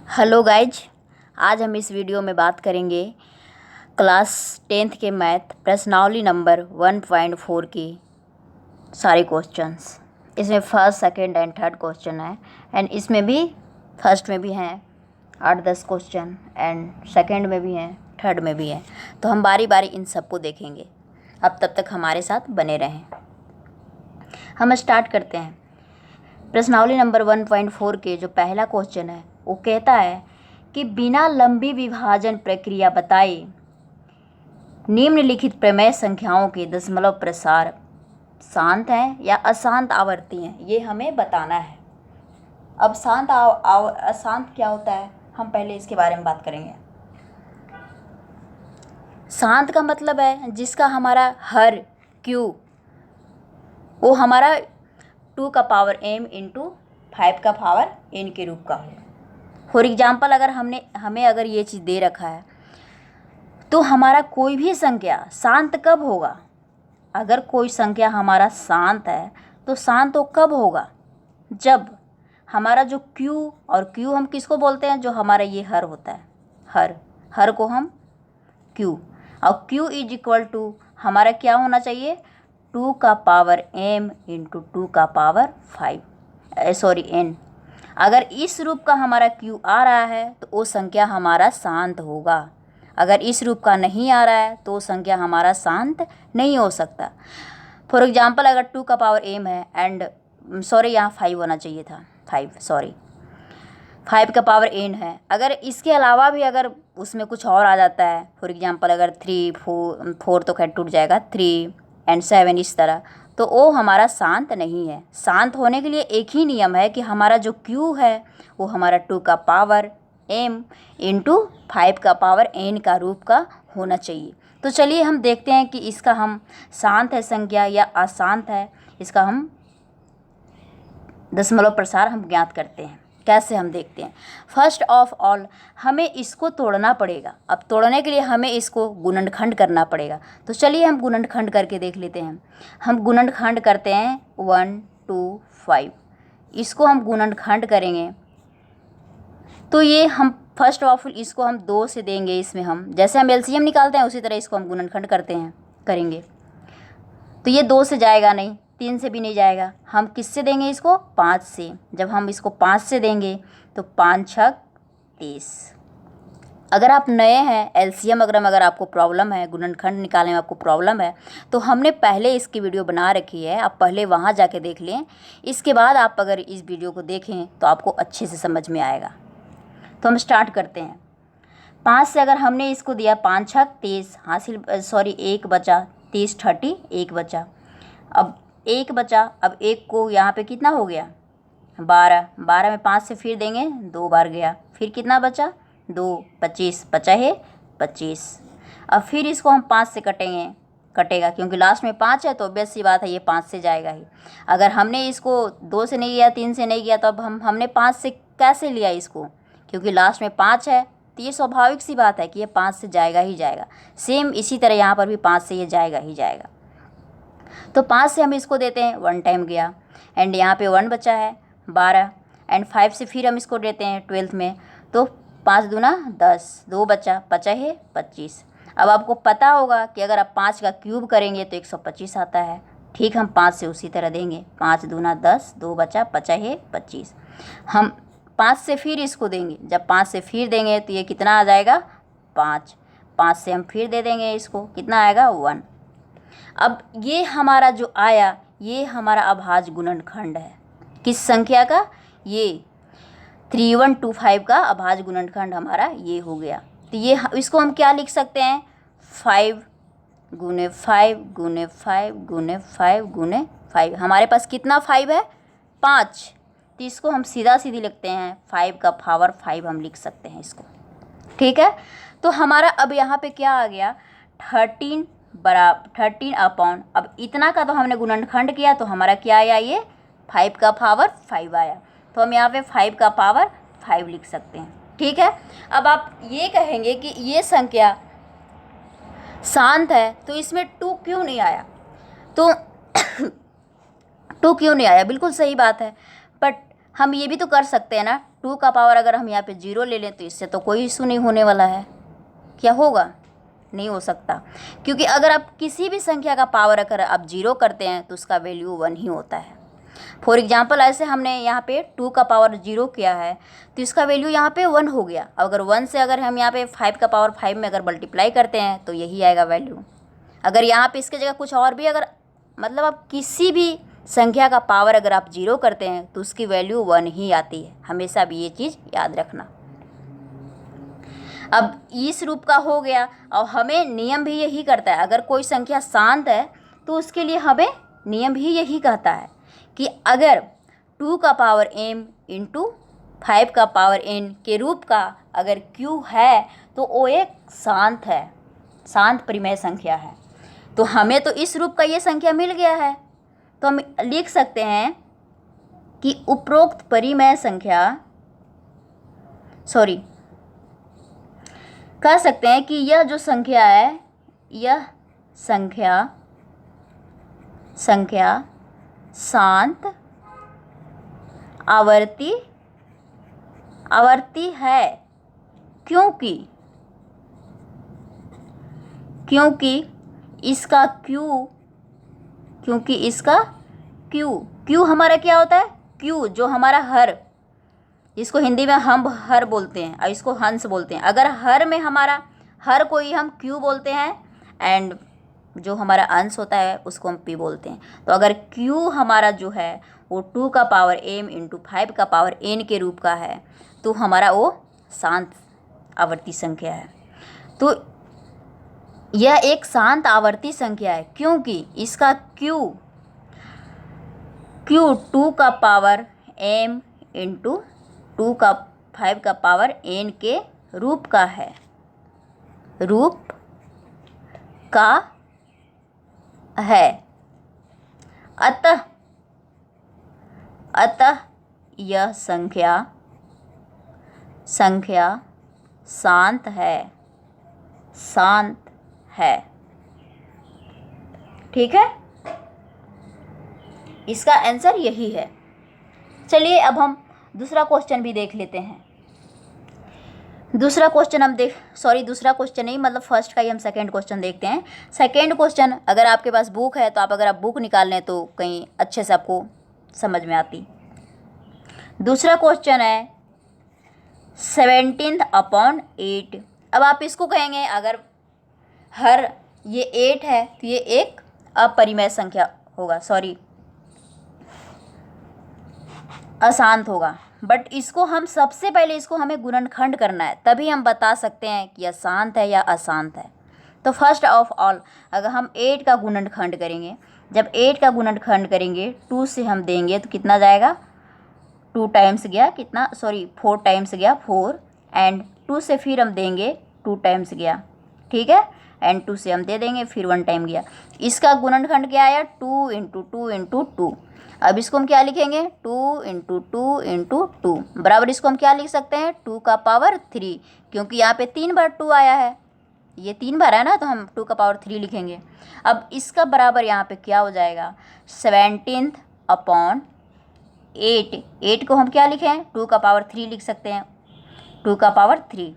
Hello guys, आज हम इस वीडियो में बात करेंगे क्लास 10th के मैथ प्रश्नावली नंबर 1.4 की सारे क्वेश्चंस। इसमें first, second and third question है एंड इसमें भी फर्स्ट में भी हैं 8-10 क्वेश्चन एंड सेकंड में भी हैं, थर्ड में भी हैं। तो हम बारी बारी इन सबको देखेंगे। अब तब तक हमारे साथ बने रहें। हम स्टार्ट करते हैं। प्रश्नावली नंबर 1.4 के जो पहला क्वेश्चन है वो कहता है कि बिना लंबी विभाजन प्रक्रिया बताए निम्नलिखित प्रमेय संख्याओं के दशमलव प्रसार शांत हैं या अशांत आवर्ती हैं, ये हमें बताना है। अब अशांत क्या होता है, हम पहले इसके बारे में बात करेंगे। शांत का मतलब है जिसका हमारा हर क्यू वो हमारा 2 का पावर m इंटू 5 का पावर n के रूप का हो। फॉर एग्जाम्पल, अगर हमें अगर ये चीज़ दे रखा है तो हमारा कोई भी संख्या शांत कब होगा? अगर कोई संख्या हमारा शांत है तो शांत तो कब होगा? जब हमारा जो q, और q हम किसको बोलते हैं? जो हमारा ये हर होता है, हर को हम q, और q इज इक्वल टू हमारा क्या होना चाहिए? 2 का पावर m इंटू 2 का पावर 5 n। अगर इस रूप का हमारा q आ रहा है तो वो संख्या हमारा शांत होगा। अगर इस रूप का नहीं आ रहा है तो संख्या हमारा शांत नहीं हो सकता। फॉर एग्जांपल, अगर 2 का पावर m है एंड यहाँ 5 होना चाहिए था, 5 का पावर n है। अगर इसके अलावा भी अगर उसमें कुछ और आ जाता है, फॉर एग्जांपल अगर 3, 4 तो खैर टूट जाएगा, 3 एंड 7 इस तरह, तो वो हमारा शांत नहीं है। शांत होने के लिए एक ही नियम है कि हमारा जो Q है वो हमारा 2 का पावर m इंटू 5 का पावर n का रूप का होना चाहिए। तो चलिए हम देखते हैं कि इसका हम शांत है संख्या या अशांत है, इसका हम दशमलव प्रसार हम ज्ञात करते हैं। कैसे हम देखते हैं। फर्स्ट ऑफ ऑल हमें इसको तोड़ना पड़ेगा। अब तोड़ने के लिए हमें इसको गुणनखंड करना पड़ेगा। तो चलिए हम गुणनखंड करके देख लेते हैं। हम गुणनखंड करते हैं 1, 2, 5। इसको हम गुणनखंड करेंगे तो ये हम फर्स्ट ऑफ ऑल इसको हम 2 से देंगे। इसमें हम जैसे हम एलसीएम निकालते हैं उसी तरह इसको हम गुणनखंड करेंगे। तो ये 2 से जाएगा नहीं, 3 से भी नहीं जाएगा। हम किससे देंगे इसको? 5 से। जब हम इसको 5 से देंगे तो 5 छक 30। अगर आप नए हैं, एलसीएम अगर आपको प्रॉब्लम है, गुणनखंड निकालने में आपको प्रॉब्लम है, तो हमने पहले इसकी वीडियो बना रखी है, आप पहले वहाँ जाके देख लें। इसके बाद आप अगर इस वीडियो को देखें तो आपको अच्छे से समझ में आएगा। तो हम स्टार्ट करते हैं। 5 से अगर हमने इसको दिया 5 छक 30 1 बचा, 30 30 1 बचा। अब 1 बचा, अब 1 को यहाँ पे कितना हो गया? 12 में 5 से फिर देंगे 2 बार गया, फिर कितना बचा? 2, 25 बचा है 25। अब फिर इसको हम 5 से कटेगा क्योंकि लास्ट में 5 है तो ऑब्वियस सी बात है ये 5 से जाएगा ही। अगर हमने इसको 2 से नहीं किया, 3 से नहीं किया, तो अब हमने 5 से कैसे लिया इसको? क्योंकि लास्ट में 5 है तो ये स्वाभाविक सी बात है कि ये 5 से जाएगा ही जाएगा। सेम इसी तरह यहाँ पर भी 5 से ये जाएगा ही जाएगा। तो 5 से हम इसको देते हैं 1 टाइम गया एंड यहाँ पे 1 बचा है 12 एंड 5 से फिर हम इसको देते हैं 12th में, तो 5 दूना 10, 2 बचा है 25। अब आपको पता होगा कि अगर आप 5 का क्यूब करेंगे तो 125 आता है। ठीक, हम 5 से उसी तरह देंगे, 5 दूना 10, 2 बचा है 25। हम 5 से फिर इसको देंगे, जब 5 से फिर देंगे तो ये कितना आ जाएगा? 5 से हम फिर दे देंगे इसको, कितना आएगा? 1। अब ये हमारा जो आया ये हमारा अभाज्य गुणनखंड है। किस संख्या का? ये 3125 का अभाज्य गुणनखंड हमारा ये हो गया। तो ये इसको हम क्या लिख सकते हैं? 5 गुने 5 गुने 5 गुने 5 गुने 5। हमारे पास कितना 5 है? 5। तो इसको हम सीधा सीधी लिखते हैं, 5 का पावर 5 हम लिख सकते हैं इसको। ठीक है, तो हमारा अब यहाँ पे क्या आ गया? 13 अपॉन, अब इतना का तो हमने गुणनखंड किया तो हमारा क्या आया? ये 5 का पावर 5 आया। तो हम यहाँ पे 5 का पावर 5 लिख सकते हैं। ठीक है, अब आप ये कहेंगे कि ये संख्या शांत है तो इसमें 2 क्यों नहीं आया? तो 2 क्यों नहीं आया? बिल्कुल सही बात है, बट हम ये भी तो कर सकते हैं ना, 2 का पावर अगर हम यहाँ पे 0 ले लें तो इससे तो कोई इशू नहीं होने वाला है। क्या होगा? नहीं हो सकता, क्योंकि अगर आप किसी भी संख्या का पावर अगर आप 0 करते हैं तो उसका वैल्यू 1 ही होता है। फॉर एग्जाम्पल ऐसे हमने यहाँ पे 2 का पावर 0 किया है तो इसका वैल्यू यहाँ पे 1 हो गया। अगर 1 से अगर हम यहाँ पे 5 का पावर 5 में अगर मल्टीप्लाई करते हैं तो यही आएगा वैल्यू। अगर यहाँ पे इसके जगह कुछ और भी अगर मतलब आप किसी भी संख्या का पावर अगर आप 0 करते हैं तो उसकी वैल्यू 1 ही आती है। हमेशा भी ये चीज़ याद रखना। अब इस रूप का हो गया, और हमें नियम भी यही करता है, अगर कोई संख्या शांत है तो उसके लिए हमें नियम भी यही कहता है कि अगर 2 का पावर m इंटू 5 का पावर n के रूप का अगर q है तो वो एक शांत है, शांत परिमेय संख्या है। तो हमें तो इस रूप का ये संख्या मिल गया है, तो हम लिख सकते हैं कि उपरोक्त परिमेय संख्या कह सकते हैं कि यह जो संख्या है, यह संख्या शांत आवर्ती है, क्योंकि इसका Q हमारा क्या होता है? Q जो हमारा हर, इसको हिंदी में हम हर बोलते हैं और इसको हंस बोलते हैं। अगर हर में हमारा हर कोई हम Q बोलते हैं एंड जो हमारा अंश होता है उसको हम P बोलते हैं। तो अगर Q हमारा जो है वो 2 का पावर m इंटू 5 का पावर n के रूप का है तो हमारा वो शांत आवर्ती संख्या है। तो यह एक शांत आवर्ती संख्या है क्योंकि इसका Q 2 का पावर m इंटू 2 का 5 का पावर n के रूप का है, अतः यह संख्या शांत है। ठीक है, इसका आंसर यही है। चलिए अब हम दूसरा क्वेश्चन भी देख लेते हैं। दूसरा क्वेश्चन नहीं, मतलब फर्स्ट का ही हम सेकंड क्वेश्चन देखते हैं। सेकंड क्वेश्चन अगर आपके पास बुक है तो अगर आप बुक निकाल लें तो कहीं अच्छे से आपको समझ में आती। दूसरा क्वेश्चन है 17/8। अब आप इसको कहेंगे अगर हर ये 8 है तो ये एक अपरिमेय संख्या होगा, अशांत होगा। बट इसको हम सबसे पहले हमें गुणनखंड करना है, तभी हम बता सकते हैं कि यह शांत है या अशांत है। तो फर्स्ट ऑफ ऑल अगर हम 8 का गुणनखंड करेंगे, जब 8 का गुणनखंड करेंगे 2 से हम देंगे तो कितना जाएगा? 4 टाइम्स गया 4 एंड 2 से फिर हम देंगे 2 टाइम्स गया, ठीक है, एंड 2 से हम दे देंगे फिर 1 टाइम गया। इसका गुणनखंड क्या आया? 2 इंटू 2 इंटू 2। अब इसको हम क्या लिखेंगे? 2 इंटू 2 इंटू 2 बराबर इसको हम क्या लिख सकते हैं? 2 का पावर 3, क्योंकि यहाँ पे 3 बार 2 आया है, ये 3 बार है ना, तो हम 2 का पावर 3 लिखेंगे। अब इसका बराबर यहाँ पे क्या हो जाएगा? 17/8। 8 को हम क्या लिखें? 2 का पावर 3 लिख सकते हैं, 2 का पावर 3।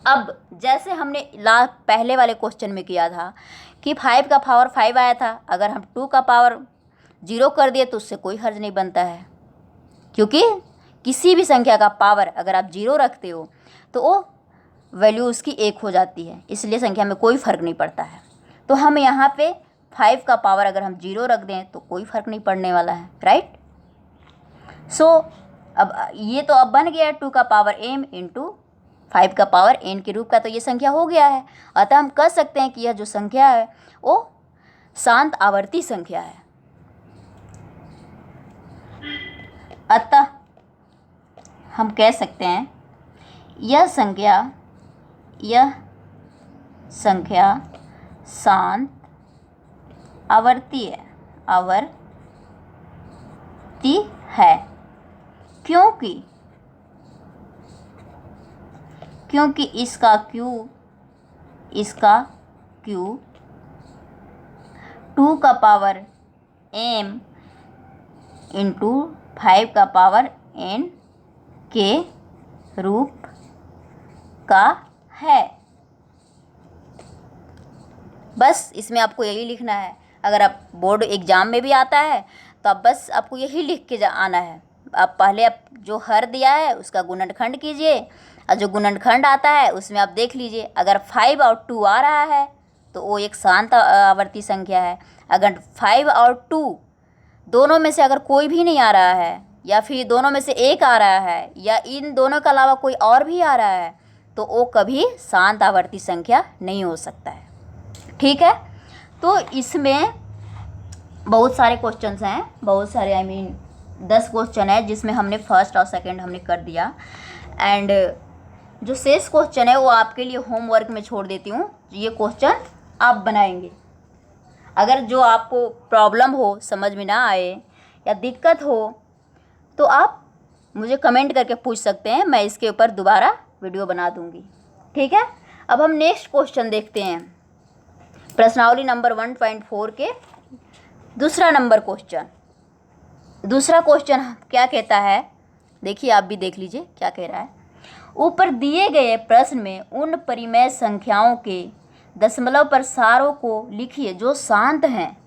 अब जैसे हमने पहले वाले क्वेश्चन में किया था कि 5 का पावर 5 आया था, अगर हम 2 का पावर 0 कर दिए तो उससे कोई हर्ज नहीं बनता है, क्योंकि किसी भी संख्या का पावर अगर आप 0 रखते हो तो वो वैल्यू उसकी 1 हो जाती है, इसलिए संख्या में कोई फ़र्क नहीं पड़ता है। तो हम यहाँ पे 5 का पावर अगर हम 0 रख दें तो कोई फ़र्क नहीं पड़ने वाला है, राइट। सो अब ये तो अब बन गया 2 का पावर m इंटू 5 का पावर n के रूप का, तो ये संख्या हो गया है। अतः हम कह सकते हैं कि यह जो संख्या है वो शांत आवर्ती संख्या है। अतः हम कह सकते हैं यह संख्या शांत आवर्ती है, क्योंकि इसका Q 2 का पावर m इंटू 5 का पावर n के रूप का है। बस इसमें आपको यही लिखना है। अगर आप बोर्ड एग्ज़ाम में भी आता है तो आप बस आपको यही लिख के आना है। आप पहले आप जो हर दिया है उसका गुणनखंड कीजिए, और जो गुणनखंड आता है उसमें आप देख लीजिए, अगर 5 और 2 आ रहा है तो वो एक शांत आवर्ती संख्या है। अगर 5 और 2 दोनों में से अगर कोई भी नहीं आ रहा है, या फिर दोनों में से एक आ रहा है, या इन दोनों के अलावा कोई और भी आ रहा है, तो वो कभी शांत आवर्ती संख्या नहीं हो सकता है। ठीक है, तो इसमें बहुत सारे क्वेश्चंस हैं, बहुत सारे 10 क्वेश्चन है जिसमें हमने फर्स्ट और सेकंड हमने कर दिया। एंड जो शेष क्वेश्चन है वो आपके लिए होमवर्क में छोड़ देती हूँ। ये क्वेश्चन आप बनाएंगे। अगर जो आपको प्रॉब्लम हो, समझ में ना आए या दिक्कत हो, तो आप मुझे कमेंट करके पूछ सकते हैं, मैं इसके ऊपर दोबारा वीडियो बना दूँगी। ठीक है, अब हम नेक्स्ट क्वेश्चन देखते हैं, प्रश्नावली नंबर 1.4 के दूसरा नंबर क्वेश्चन। दूसरा क्वेश्चन क्या कहता है, देखिए आप भी देख लीजिए क्या कह रहा है। ऊपर दिए गए प्रश्न में उन परिमेय संख्याओं के दशमलव प्रसारों को लिखिए जो शांत हैं।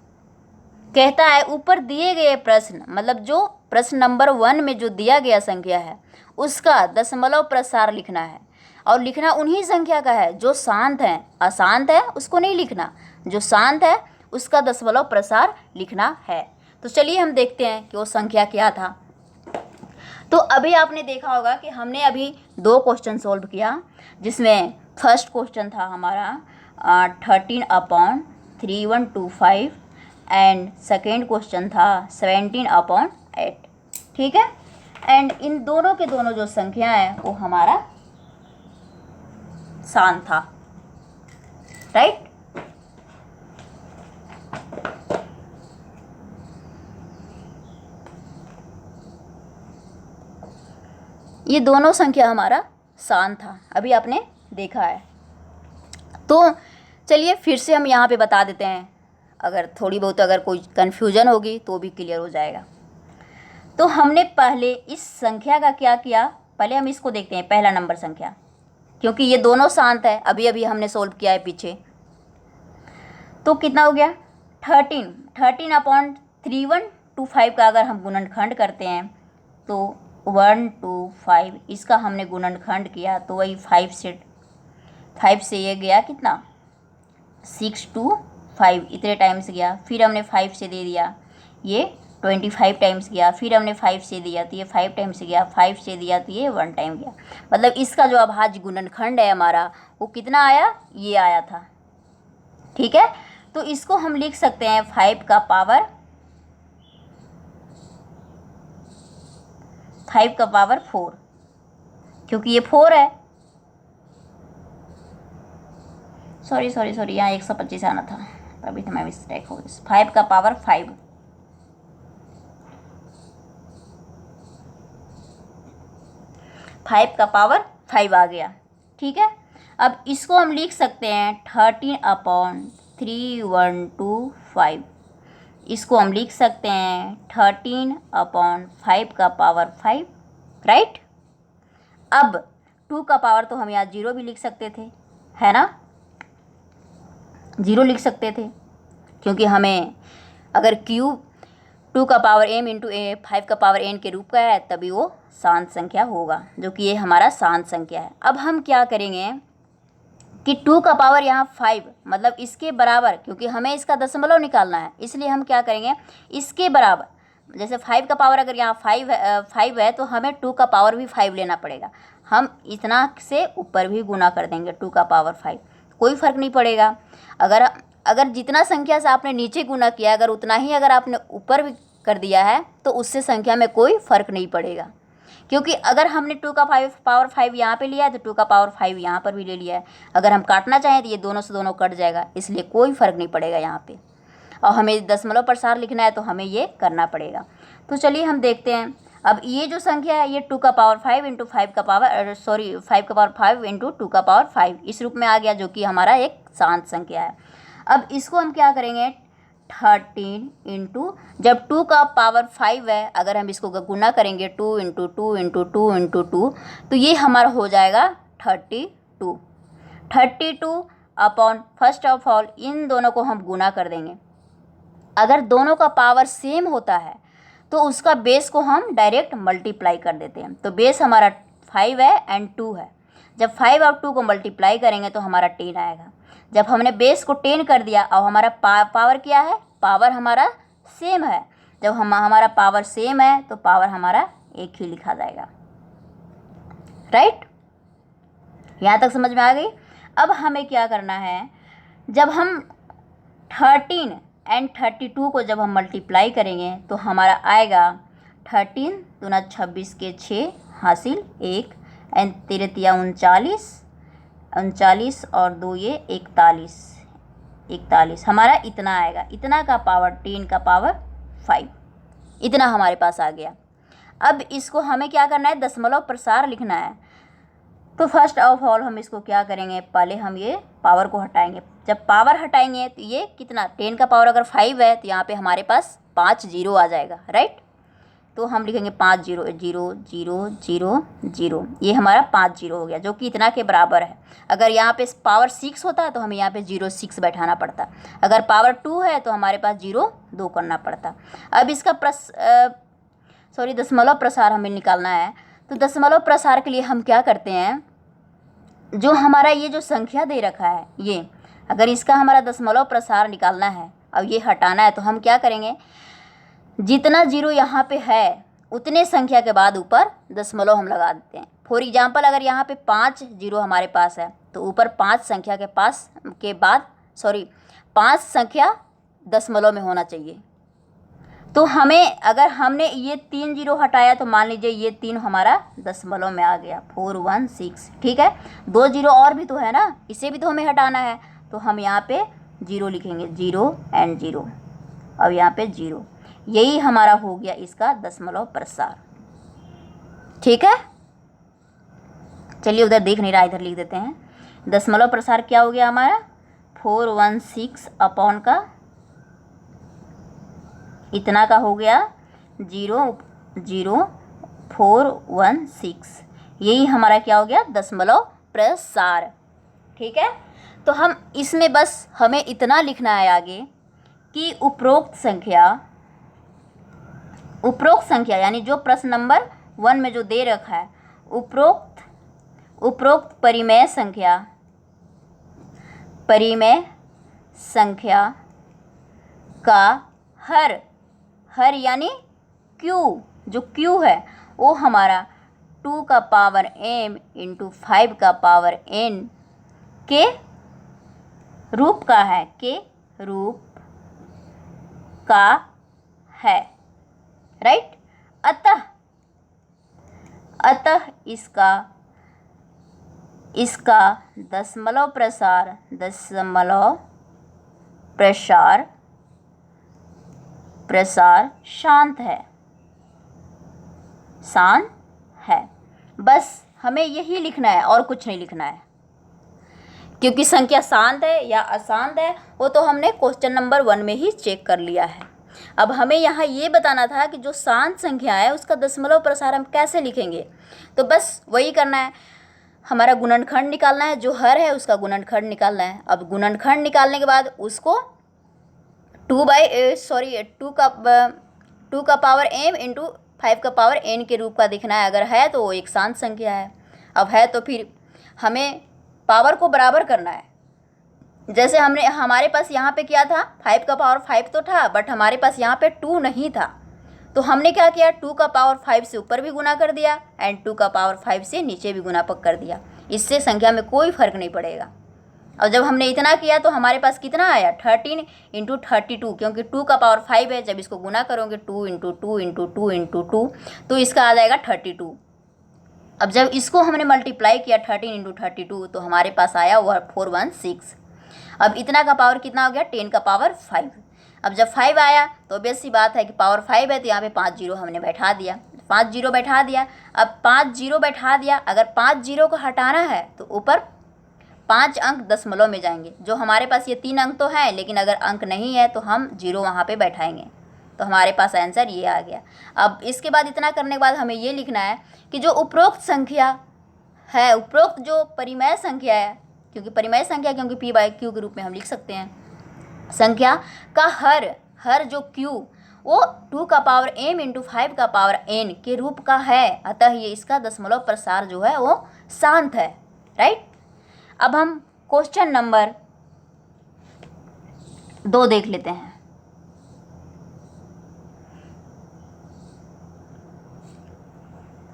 कहता है ऊपर दिए गए प्रश्न, मतलब जो प्रश्न नंबर 1 में जो दिया गया संख्या है उसका दशमलव प्रसार लिखना है, और लिखना उन्हीं संख्या का है जो शांत हैं। अशांत है उसको नहीं लिखना, जो शांत है उसका दशमलव प्रसार लिखना है। तो चलिए हम देखते हैं कि वो संख्या क्या था। तो अभी आपने देखा होगा कि हमने अभी 2 क्वेश्चन सॉल्व किया, जिसमें फर्स्ट क्वेश्चन था हमारा 13/3125 एंड सेकेंड क्वेश्चन था 17/8। ठीक है, एंड इन दोनों के दोनों जो संख्या है वो हमारा शांत था, राइट। ये दोनों संख्या हमारा शांत था, अभी आपने देखा है। तो चलिए फिर से हम यहाँ पे बता देते हैं, अगर थोड़ी बहुत अगर कोई कन्फ्यूजन होगी तो भी क्लियर हो जाएगा। तो हमने पहले इस संख्या का क्या किया, पहले हम इसको देखते हैं, पहला नंबर संख्या, क्योंकि ये दोनों शांत है, अभी अभी हमने सोल्व किया है पीछे। तो कितना हो गया 13/3125 का अगर हम गुणनखंड करते हैं तो 1 2 5, इसका हमने गुणनखंड किया तो वही 5 से ये गया कितना 6 2 5, इतने टाइम्स गया। फिर हमने 5 से दे दिया, ये 25 टाइम्स गया। फिर हमने 5 से दिया तो ये 5 टाइम्स गया। 5 से दिया तो ये 1 टाइम गया। मतलब इसका जो अभाज्य गुणनखंड है हमारा वो कितना आया, ये आया था। ठीक है, तो इसको हम लिख सकते हैं 5 का पावर 4, क्योंकि ये 4 है। सॉरी यहाँ 125 आना था, अभी तो मैं मिस्टेक हो गई। 5 का पावर 5, का पावर 5 आ गया। ठीक है, अब इसको हम लिख सकते हैं 13/3125, इसको हम लिख सकते हैं 13/5 का पावर 5, राइट। अब 2 का पावर तो हम यहाँ 0 भी लिख सकते थे, है ना, 0 लिख सकते थे, क्योंकि हमें अगर क्यूब 2 का पावर m इंटू 5 का पावर n के रूप का है तभी वो शांत संख्या होगा, जो कि ये हमारा शांत संख्या है। अब हम क्या करेंगे कि 2 का पावर यहाँ 5, मतलब इसके बराबर, क्योंकि हमें इसका दशमलव निकालना है, इसलिए हम क्या करेंगे इसके बराबर, जैसे 5 का पावर अगर यहाँ 5 है तो हमें 2 का पावर भी 5 लेना पड़ेगा। हम इतना से ऊपर भी गुना कर देंगे 2 का पावर 5, कोई फ़र्क नहीं पड़ेगा। अगर जितना संख्या से आपने नीचे गुना किया, अगर उतना ही अगर आपने ऊपर भी कर दिया है तो उससे संख्या में कोई फ़र्क नहीं पड़ेगा, क्योंकि अगर हमने 2 का पावर 5 यहाँ पे लिया है तो 2 का पावर 5 यहाँ पर भी ले लिया है। अगर हम काटना चाहें तो ये दोनों से दोनों कट जाएगा, इसलिए कोई फ़र्क नहीं पड़ेगा यहाँ पे। और हमें दशमलव प्रसार लिखना है तो हमें ये करना पड़ेगा। तो चलिए हम देखते हैं। अब ये जो संख्या है ये 2 का पावर 5 इंटू 5 का पावर 5 का पावर 5 इंटू 2 का पावर 5 इस रूप में आ गया, जो कि हमारा एक शांत संख्या है। अब इसको हम क्या करेंगे 13 इंटू, जब 2 का पावर 5 है, अगर हम इसको गुना करेंगे 2 इंटू 2 इंटू 2 इंटू 2, तो ये हमारा हो जाएगा 32। 32 upon, first of all in दोनों को हम गुना कर देंगे। अगर दोनों का पावर सेम होता है तो उसका बेस को हम डायरेक्ट मल्टीप्लाई कर देते हैं। तो बेस हमारा 5 है एंड 2 है। जब 5 और 2 को मल्टीप्लाई करेंगे तो हमारा 10 आएगा। जब हमने बेस को 10 कर दिया, अब हमारा पावर क्या है, पावर हमारा सेम है। जब हमारा पावर सेम है तो पावर हमारा एक ही लिखा जाएगा। राइट, यहाँ तक समझ में आ गई। अब हमें क्या करना है, जब हम 13 एंड 32 को जब हम मल्टीप्लाई करेंगे तो हमारा आएगा 13 दूना 26 के 6 हासिल 1 एंड 3 तिया 39, 39 और 2 ये 41 हमारा इतना आएगा। इतना का पावर 10 का पावर 5, इतना हमारे पास आ गया। अब इसको हमें क्या करना है, दशमलव प्रसार लिखना है। तो फर्स्ट ऑफ ऑल हम इसको क्या करेंगे, पहले हम ये पावर को हटाएंगे। जब पावर हटाएंगे तो ये कितना, 10 का पावर अगर 5 है तो यहाँ पे हमारे पास 5 जीरो आ जाएगा। राइट, तो हम लिखेंगे 5 0 0 0 0 0, ये हमारा 5 जीरो हो गया, जो कि इतना के बराबर है। अगर यहाँ पे पावर 6 होता है तो हमें यहाँ पे 0 6 बैठाना पड़ता। अगर पावर 2 है तो हमारे पास 0 2 करना पड़ता। अब इसका दशमलव प्रसार हमें निकालना है। तो दशमलव प्रसार के लिए हम क्या करते हैं, जो हमारा ये जो संख्या दे रखा है, ये अगर इसका हमारा दशमलव प्रसार निकालना है और ये हटाना है तो हम क्या करेंगे, जितना जीरो यहाँ पे है उतने संख्या के बाद ऊपर दशमलव हम लगा देते हैं। फॉर एग्जांपल अगर यहाँ पे 5 जीरो हमारे पास है तो ऊपर 5 संख्या के पास के बाद 5 संख्या दशमलव में होना चाहिए। तो हमें, अगर हमने ये 3 जीरो हटाया तो मान लीजिए ये 3 हमारा दशमलव में आ गया, 416। ठीक है, 2 जीरो और भी तो है ना, इसे भी तो हमें हटाना है। तो हम यहाँ पे 0 लिखेंगे, 0 एंड 0, अब यहाँ पे 0। यही हमारा हो गया इसका दशमलव प्रसार। ठीक है, चलिए उधर देख नहीं रहा, इधर लिख देते हैं। दशमलव प्रसार क्या हो गया हमारा, 416 अपॉन का इतना का हो गया 0 0 416, यही हमारा क्या हो गया, दशमलव प्रसार। ठीक है, तो हम इसमें बस हमें इतना लिखना है आगे कि उपरोक्त संख्या यानी जो प्रश्न नंबर 1 में जो दे रखा है, उपरोक्त परिमेय संख्या का हर यानी Q, जो Q है वो हमारा 2 का पावर m इंटू 5 का पावर n के रूप का है, राइट। अतः इसका दशमलव प्रसार शांत है। बस हमें यही लिखना है और कुछ नहीं लिखना है, क्योंकि संख्या शांत है या अशांत है वो तो हमने क्वेश्चन नंबर 1 में ही चेक कर लिया है। अब हमें यहाँ ये बताना था कि जो शांत संख्या है उसका दशमलव प्रसार हम कैसे लिखेंगे। तो बस वही करना है, हमारा गुणनखंड निकालना है, जो हर है उसका गुणनखंड निकालना है। अब गुणनखंड निकालने के बाद उसको 2 का पावर m इंटू 5 का पावर n के रूप का दिखना है। अगर है तो वो एक शांत संख्या है। अब है तो फिर हमें पावर को बराबर करना है। जैसे हमारे पास यहाँ पे क्या था, 5 का पावर 5 तो था, बट हमारे पास यहाँ पे 2 नहीं था। तो हमने क्या किया, 2 का पावर 5 से ऊपर भी गुना कर दिया एंड 2 का पावर 5 से नीचे भी गुना कर दिया। इससे संख्या में कोई फ़र्क नहीं पड़ेगा। और जब हमने इतना किया तो हमारे पास कितना आया, 13 इंटू 32, क्योंकि 2 का पावर 5 है। जब इसको गुना करोगे 2 इंटू 2 इंटू 2 इंटू 2 तो इसका आ जाएगा 32। अब जब इसको हमने मल्टीप्लाई किया 13 इंटू 32 तो हमारे पास आया वह 416। अब इतना का पावर कितना हो गया, 10 का पावर 5। अब जब 5 आया तो ऑब्वियस सी बात है कि पावर 5 है तो यहाँ पे 5 जीरो हमने बैठा दिया, 5 जीरो बैठा दिया। अब 5 जीरो बैठा दिया, अगर 5 जीरो को हटाना है तो ऊपर 5 अंक दशमलव में जाएंगे। जो हमारे पास ये 3 अंक तो हैं, लेकिन अगर अंक नहीं है तो हम 0 वहाँ पे बैठाएंगे। तो हमारे पास आंसर ये आ गया। अब इसके बाद इतना करने के बाद हमें ये लिखना है कि जो उपरोक्त संख्या है, उपरोक्त जो परिमेय संख्या है, क्योंकि परिमेय संख्या क्योंकि p बाई क्यू के रूप में हम लिख सकते हैं, संख्या का हर जो q वो 2 का पावर m इंटू 5 का पावर n के रूप का है, अतः ये इसका दशमलव प्रसार जो है वो शांत है। राइट। अब हम क्वेश्चन नंबर 2 देख लेते हैं।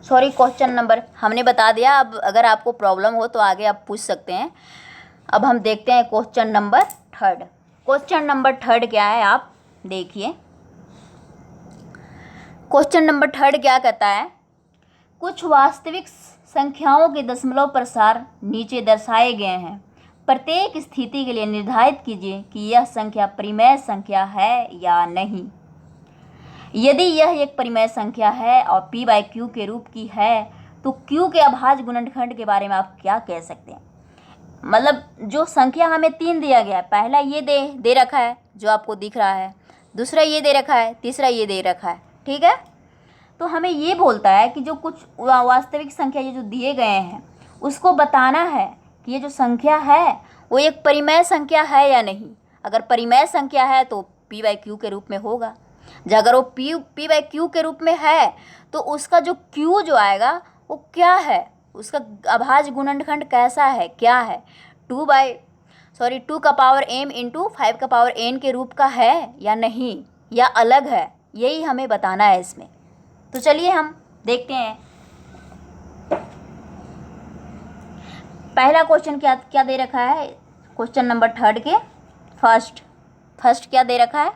सॉरी, क्वेश्चन नंबर हमने बता दिया। अब अगर आपको प्रॉब्लम हो तो आगे आप पूछ सकते हैं। अब हम देखते हैं क्वेश्चन नंबर 3। क्वेश्चन नंबर 3 क्या है, आप देखिए। क्वेश्चन नंबर 3 क्या कहता है, कुछ वास्तविक संख्याओं के दशमलव प्रसार नीचे दर्शाए गए हैं। प्रत्येक स्थिति के लिए निर्धारित कीजिए कि यह संख्या परिमेय संख्या है या नहीं। यदि यह एक परिमेय संख्या है और p बाई क्यू के रूप की है तो q के अभाज्य गुणनखंड के बारे में आप क्या कह सकते हैं। मतलब जो संख्या हमें 3 दिया गया है, पहला ये दे रखा है जो आपको दिख रहा है, दूसरा ये दे रखा है, तीसरा ये दे रखा है। ठीक है, तो हमें ये बोलता है कि जो कुछ वास्तविक संख्या ये जो दिए गए हैं उसको बताना है कि ये जो संख्या है वो एक परिमेय संख्या है या नहीं। अगर परिमेय संख्या है तो p बाई क्यू के रूप में होगा। जब अगर वो p बाई क्यू के रूप में है तो उसका जो q जो आएगा वो क्या है, उसका अभाज्य गुणनखंड कैसा है, क्या है, 2 का पावर m इंटू 5 का पावर n के रूप का है या नहीं, या अलग है, यही हमें बताना है इसमें। तो चलिए हम देखते हैं। पहला क्वेश्चन क्या दे रखा है, क्वेश्चन नंबर 3 के फर्स्ट क्या दे रखा है,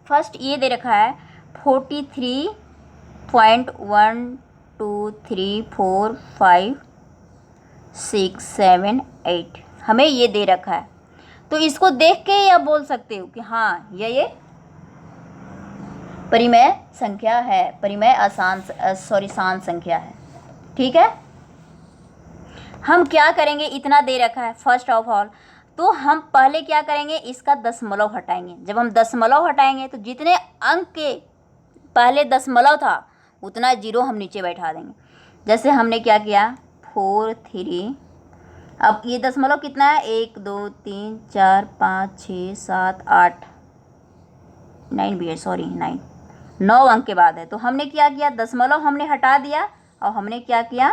फर्स्ट ये दे रखा है 43.1234567 हमें ये दे रखा है। तो इसको देख के ही आप बोल सकते हो कि हाँ ये परिमेय संख्या है, परिमेय शांत संख्या है। ठीक है, हम क्या करेंगे, इतना दे रखा है फर्स्ट ऑफ ऑल, तो हम पहले क्या करेंगे, इसका दशमलव हटाएंगे। जब हम दशमलव हटाएंगे तो जितने अंक के पहले दशमलव था उतना 0 हम नीचे बैठा देंगे। जैसे हमने क्या किया 43, अब ये दशमलव कितना है 1 2 3 4 5 6 7 8 9 भी है, सॉरी 9 अंक के बाद है। तो हमने क्या किया, दशमलव हमने हटा दिया और हमने क्या किया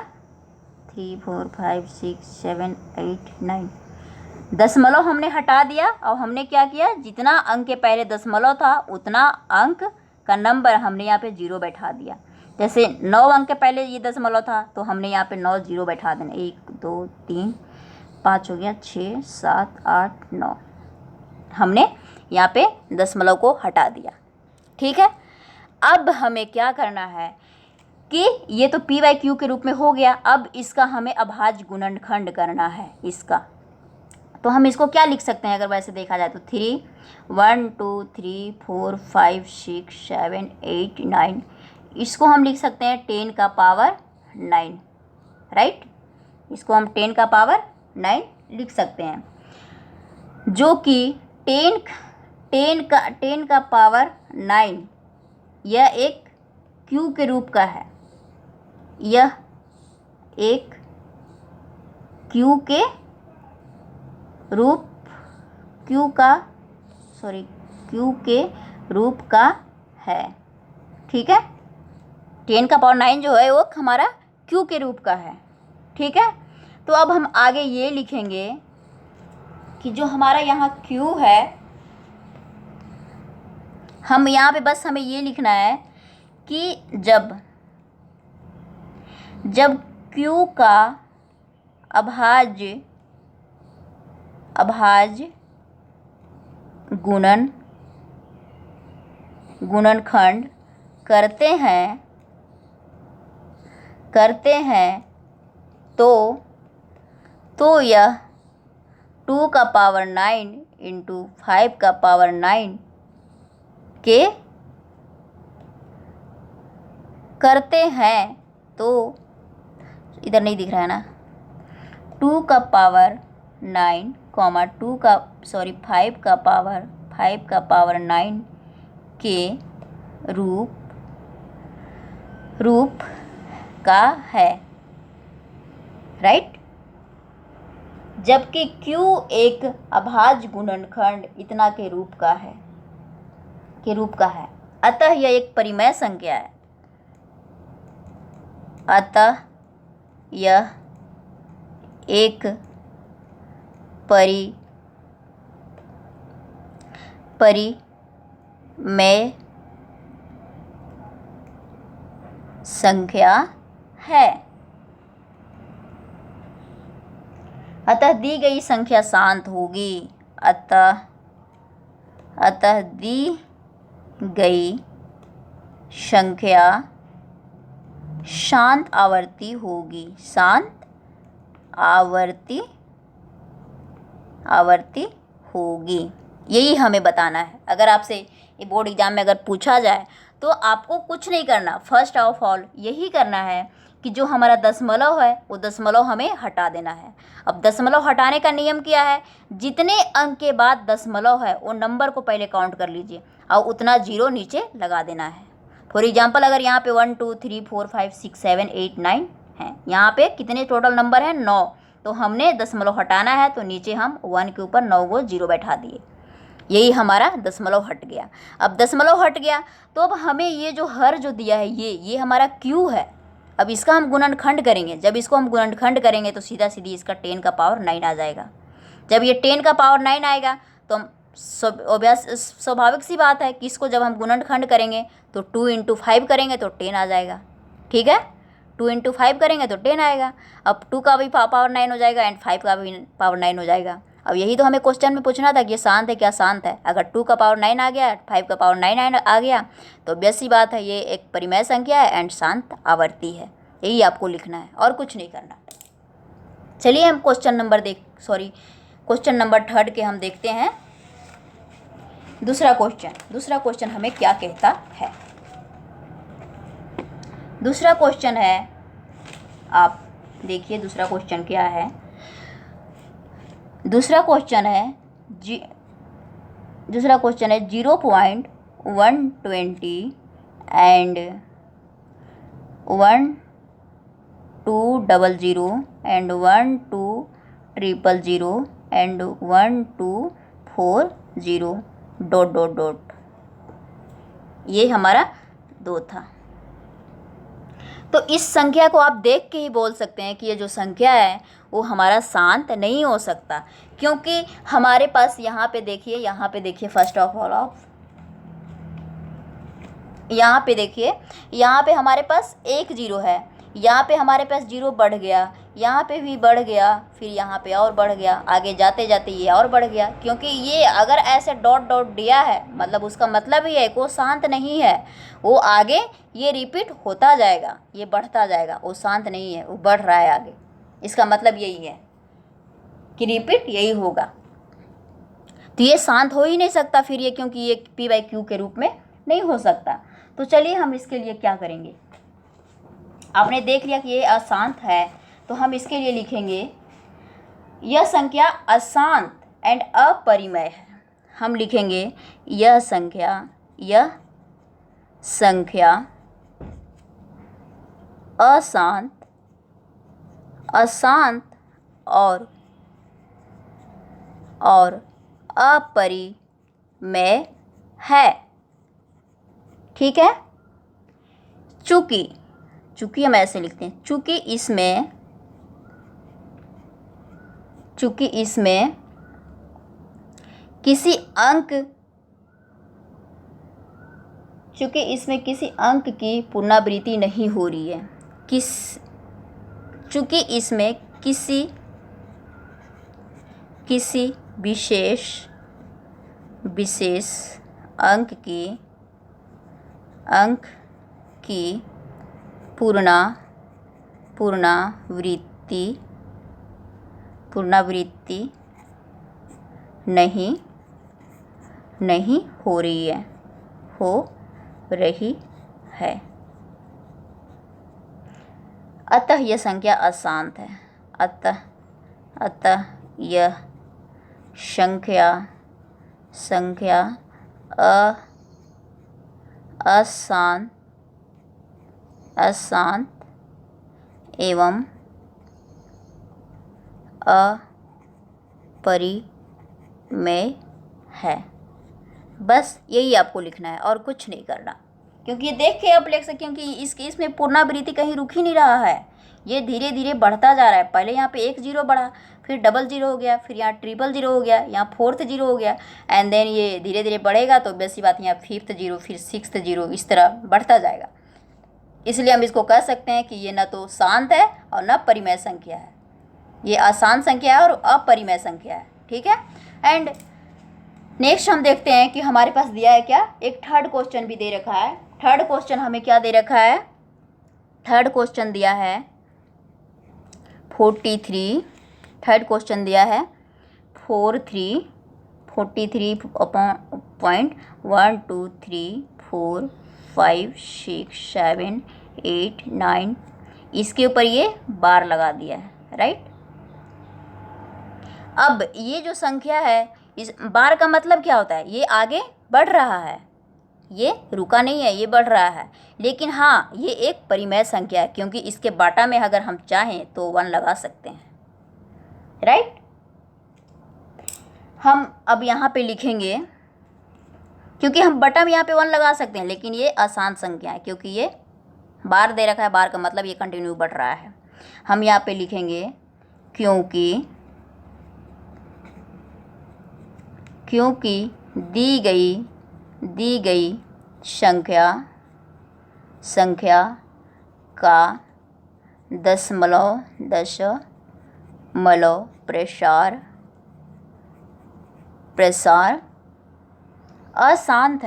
3 4 5 6 7 8 9 दशमलव हमने हटा दिया और हमने क्या किया, जितना अंक के पहले दशमलव था उतना अंक का नंबर हमने यहाँ पे 0 बैठा दिया। जैसे 9 अंक के पहले ये दशमलव था तो हमने यहाँ पे 9 0 बैठा देना, 1 2 3 5 हो गया, 6 7 8 9 हमने यहाँ पे दशमलव को हटा दिया। ठीक है, अब हमें क्या करना है कि ये तो p बाई क्यू के रूप में हो गया, अब इसका हमें अभाज्य गुणनखंड करना है इसका। तो हम इसको क्या लिख सकते हैं, अगर वैसे देखा जाए तो 3 1 2 3 4 5 6 7 8 9 इसको हम लिख सकते हैं 10 का पावर 9। राइट, इसको हम 10 का पावर 9 लिख सकते हैं, जो कि 10 का पावर 9 यह एक q के रूप का है, यह एक q के रूप q के रूप का है। ठीक है, 10 का पावर 9 जो है वो हमारा q के रूप का है। ठीक है, तो अब हम आगे ये लिखेंगे कि जो हमारा यहाँ q है, हम यहाँ पे बस हमें ये लिखना है कि जब q का अभाज्य गुणनखंड करते हैं तो यह 2 का पावर 9 इंटू 5 का पावर 9 के करते हैं, तो इधर नहीं दिख रहा है ना, 2 का पावर 9, 5 का पावर 9 के रूप का है, राइट। जबकि Q एक अभाज्य गुणनखंड इतना के रूप का है। अतः यह एक परिमेय संख्या है। अतः यह एक परिमेय संख्या है। अतः दी गई संख्या शांत होगी। अतः दी गई संख्या शांत आवर्ती होगी। यही हमें बताना है। अगर आपसे ये बोर्ड एग्जाम में अगर पूछा जाए तो आपको कुछ नहीं करना, फर्स्ट ऑफ ऑल यही करना है कि जो हमारा दशमलव है वो दशमलव हमें हटा देना है। अब दशमलव हटाने का नियम क्या है, जितने अंक के बाद दशमलव है वो नंबर को पहले काउंट कर लीजिए और उतना जीरो नीचे लगा देना है। फॉर एग्जाम्पल अगर यहाँ पे 1 2 3 4 5 6 7 8 9 हैं, यहाँ पे कितने टोटल नंबर हैं 9, तो हमने दशमलव हटाना है तो नीचे हम 1 के ऊपर 9 को जीरो बैठा दिए। यही हमारा दशमलव हट गया। अब दशमलव हट गया तो अब हमें ये जो हर जो दिया है ये हमारा Q है। अब इसका हम गुणनखंड करेंगे। जब इसको हम गुणनखंड करेंगे तो सीधा सीधी इसका 10 का पावर 9 आ जाएगा। जब ये 10 का पावर 9 आएगा तो हम स्वाभाविक सी बात है कि इसको जब हम गुणनखंड करेंगे तो 2 × 5 करेंगे तो 10 आ जाएगा। ठीक है, 2 × 5 करेंगे तो 10 आएगा। अब 2 का भी पावर 9 हो जाएगा एंड 5 का भी पावर 9 हो जाएगा। अब यही तो हमें क्वेश्चन में पूछना था कि ये शांत है क्या शांत है। अगर 2 का पावर 9 आ गया, 5 का पावर 9 आ गया तो ऑब्वियस सी बात है ये एक परिमेय संख्या है एंड शांत आवर्ती है। यही आपको लिखना है और कुछ नहीं करना। चलिए हम क्वेश्चन नंबर 3 के हम देखते हैं। दूसरा क्वेश्चन हमें क्या कहता है। दूसरा क्वेश्चन है, आप देखिए दूसरा क्वेश्चन क्या है। दूसरा क्वेश्चन है 0.120 एंड 1200 एंड 12000 एंड 1240 ... ये हमारा 2 था। तो इस संख्या को आप देख के ही बोल सकते हैं कि ये जो संख्या है वो हमारा शांत नहीं हो सकता, क्योंकि हमारे पास यहाँ पे देखिए फर्स्ट ऑफ ऑल यहाँ पे देखिए, यहाँ पे हमारे पास एक जीरो है, यहाँ पे हमारे पास जीरो बढ़ गया, यहाँ पे भी बढ़ गया, फिर यहाँ पे और बढ़ गया, आगे जाते जाते ये और बढ़ गया। क्योंकि ये अगर ऐसे डॉट डॉट दिया है मतलब उसका मतलब ही है कि वो शांत नहीं है, वो आगे ये रिपीट होता जाएगा, ये बढ़ता जाएगा, वो शांत नहीं है, वो बढ़ रहा है आगे। इसका मतलब यही है कि रिपीट यही होगा। तो ये शांत हो ही नहीं सकता फिर ये, क्योंकि ये P/Q के रूप में नहीं हो सकता। तो चलिए हम इसके लिए क्या करेंगे। आपने देख लिया कि ये अशांत है, तो हम इसके लिए लिखेंगे यह संख्या अशांत एंड अपरिमेय है। हम लिखेंगे यह संख्या अशांत और अपरिमेय है। ठीक है, चूंकि हम ऐसे लिखते हैं, चूंकि इसमें किसी अंक की पुनरावृत्ति नहीं हो रही है, चूंकि इसमें किसी विशेष अंक की पुनरावृत्ति नहीं हो रही है, अतः यह संख्या अशांत है। अतः यह संख्या अशांत एवं अपरिमेय है। बस यही आपको लिखना है और कुछ नहीं करना, क्योंकि ये देख के आप लिख सकते, क्योंकि इसमें पुनरावृत्ति कहीं रुक ही नहीं रहा है, ये धीरे धीरे बढ़ता जा रहा है। पहले यहाँ पे 1 0 बढ़ा, फिर डबल 0 हो गया, फिर यहाँ 000 हो गया, यहाँ 4th 0 हो गया, एंड देन ये धीरे धीरे बढ़ेगा तो वैसी बात यहाँ 5th 0, फिर 6th 0, इस तरह बढ़ता जाएगा। इसलिए हम इसको कह सकते हैं कि ये न तो शांत है और न परिमेय संख्या है, ये अशांत संख्या है और अपरिमेय संख्या है। ठीक है। एंड नेक्स्ट हम देखते हैं कि हमारे पास दिया है क्या, एक थर्ड क्वेश्चन भी दे रखा है। थर्ड क्वेश्चन हमें क्या दे रखा है, थर्ड क्वेश्चन दिया है 43, थर्ड क्वेश्चन दिया है 43.123456789, इसके ऊपर ये बार लगा दिया है, राइट। अब ये जो संख्या है, इस बार का मतलब क्या होता है, ये आगे बढ़ रहा है, ये रुका नहीं है, ये बढ़ रहा है। लेकिन हाँ, ये एक परिमेय संख्या है, क्योंकि इसके बाटा में अगर हम चाहें तो 1 लगा सकते हैं, राइट। हम अब यहाँ पे लिखेंगे, क्योंकि हम बटा में यहाँ पे 1 लगा सकते हैं, लेकिन ये अशांत संख्या है, क्योंकि ये बार दे रखा है, बार का मतलब ये कंटिन्यू बढ़ रहा है। हम यहाँ पे लिखेंगे क्योंकि दी गई संख्या का दशमलव प्रसार अशांत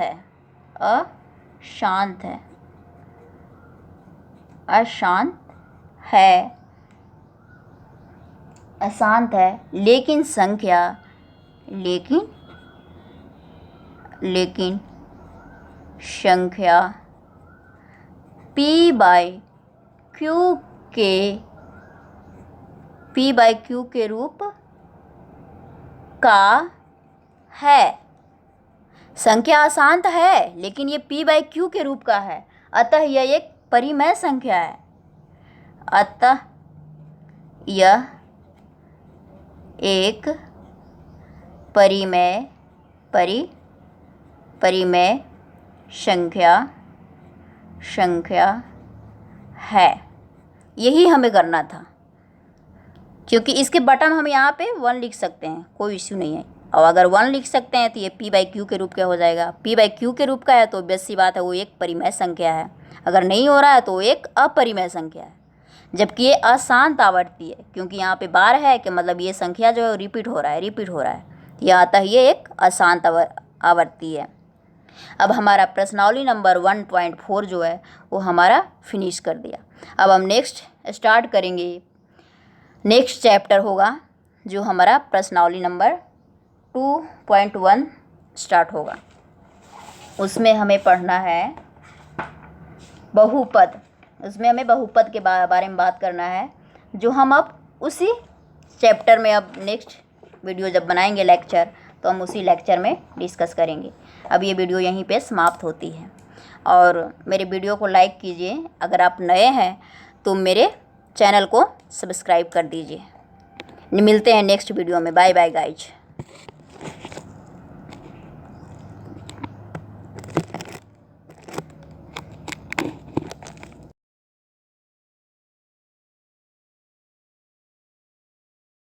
है, लेकिन संख्या P by Q के रूप का है। संख्या अशांत है, लेकिन ये P by Q के रूप का है, अतः यह एक परिमेय संख्या है। अतः यह एक परिमेय संख्या है। यही हमें करना था, क्योंकि इसके बटन हम यहाँ पे 1 लिख सकते हैं, कोई इश्यू नहीं है। और अगर 1 लिख सकते हैं तो ये P by Q के रूप का हो जाएगा। P by Q के रूप का है तो बेसी बात है, वो एक परिमेय संख्या है। अगर नहीं हो रहा है तो वो एक अपरिमेय संख्या है, जबकि ये अशांत आवर्ती है, क्योंकि यहाँ पे बार है कि मतलब ये संख्या जो है रिपीट हो रहा है, यह अतः ये एक अशांत आवर्ती है। अब हमारा प्रश्नावली नंबर 1.4 जो है वो हमारा फिनिश कर दिया। अब हम नेक्स्ट स्टार्ट करेंगे, नेक्स्ट चैप्टर होगा जो हमारा प्रश्नावली नंबर 2.1 स्टार्ट होगा। उसमें हमें पढ़ना है बहुपद, उसमें हमें बहुपद के बारे में बात करना है, जो हम अब उसी चैप्टर में, अब नेक्स्ट वीडियो जब बनाएंगे लेक्चर, तो हम उसी लेक्चर में डिस्कस करेंगे। अब ये वीडियो यहीं पे समाप्त होती है, और मेरे वीडियो को लाइक कीजिए। अगर आप नए हैं तो मेरे चैनल को सब्सक्राइब कर दीजिए। मिलते हैं नेक्स्ट वीडियो में। Bye bye guys.